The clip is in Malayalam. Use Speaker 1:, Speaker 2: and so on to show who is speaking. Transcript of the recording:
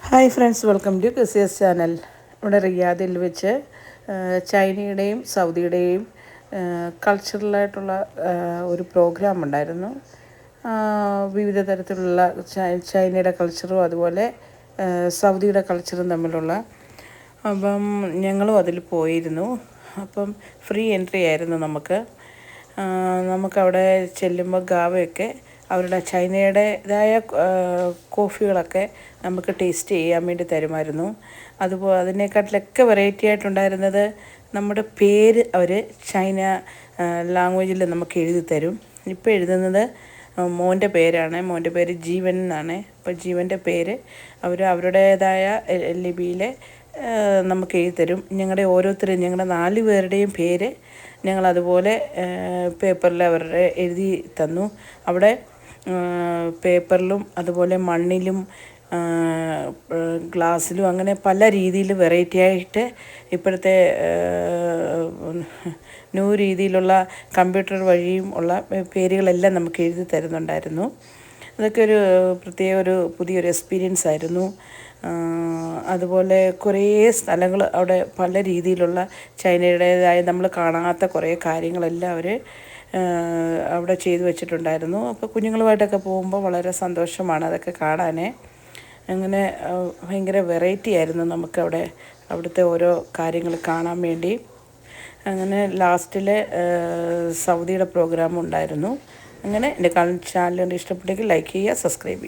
Speaker 1: Hi friends, welcome to QCS channel. ഇവിടെ റിയാദിൽ വെച്ച് ചൈനയുടെയും സൗദിയുടെയും കൾച്ചറലായിട്ടുള്ള ഒരു പ്രോഗ്രാം ഉണ്ടായിരുന്നു. വിവിധ തരത്തിലുള്ള ചൈനയുടെ കൾച്ചറും അതുപോലെ സൗദിയുടെ കൾച്ചറും തമ്മിലുള്ള. അപ്പം ഞങ്ങളും അതിൽ പോയിരുന്നു. അപ്പം ഫ്രീ എൻട്രി ആയിരുന്നു നമുക്കവിടെ ചെല്ലുമ്പോൾ ഗാവയൊക്കെ അവരുടെ ചൈനയുടേതായ കോഫികളൊക്കെ നമുക്ക് ടേസ്റ്റ് ചെയ്യാൻ വേണ്ടി തരുമായിരുന്നു. അതുപോലെ അതിനെക്കാട്ടിലൊക്കെ വെറൈറ്റി ആയിട്ടുണ്ടായിരുന്നത് നമ്മുടെ പേര് അവർ ചൈന ലാംഗ്വേജിൽ നമുക്ക് എഴുതി തരും. ഇപ്പോൾ എഴുതുന്നത് മോൻ്റെ പേരാണ്. മോൻ്റെ പേര് ജീവൻ എന്നാണ്. അപ്പോൾ ജീവൻ്റെ പേര് അവരുടേതായ ലിപിയിൽ നമുക്ക് എഴുതി തരും. ഞങ്ങളുടെ 4 പേരുടെയും പേര് ഞങ്ങളതുപോലെ പേപ്പറിൽ അവരുടെ എഴുതി തന്നു. അവിടെ പേപ്പറിലും അതുപോലെ മണ്ണിലും ഗ്ലാസ്സിലും അങ്ങനെ പല രീതിയിൽ വെറൈറ്റി ആയിട്ട് ഇപ്പോഴത്തെ ന്യൂ രീതിയിലുള്ള കമ്പ്യൂട്ടർ വഴിയും ഉള്ള പേരുകളെല്ലാം നമുക്ക് എഴുതി തരുന്നുണ്ടായിരുന്നു. അതൊക്കെ ഒരു പുതിയൊരു എക്സ്പീരിയൻസ് ആയിരുന്നു. അതുപോലെ കുറേ സ്ഥലങ്ങൾ അവിടെ പല രീതിയിലുള്ള ചൈനയുടേതായ നമ്മൾ കാണാത്ത കുറേ കാര്യങ്ങളെല്ലാം അവർ അവിടെ ചെയ്തു വെച്ചിട്ടുണ്ടായിരുന്നു. അപ്പോൾ കുഞ്ഞുങ്ങളുമായിട്ടൊക്കെ പോകുമ്പോൾ വളരെ സന്തോഷമാണ് അതൊക്കെ കാണാൻ. അങ്ങനെ ഭയങ്കര വെറൈറ്റി ആയിരുന്നു നമുക്കവിടെ അവിടുത്തെ ഓരോ കാര്യങ്ങൾ കാണാൻ വേണ്ടി. അങ്ങനെ ലാസ്റ്റിൽ സൗദിയുടെ പ്രോഗ്രാം ഉണ്ടായിരുന്നു. അങ്ങനെ എൻ്റെ ചാനൽ ഇഷ്ടപ്പെട്ടെങ്കിൽ ലൈക്ക് ചെയ്യുക, സബ്സ്ക്രൈബ് ചെയ്യുക.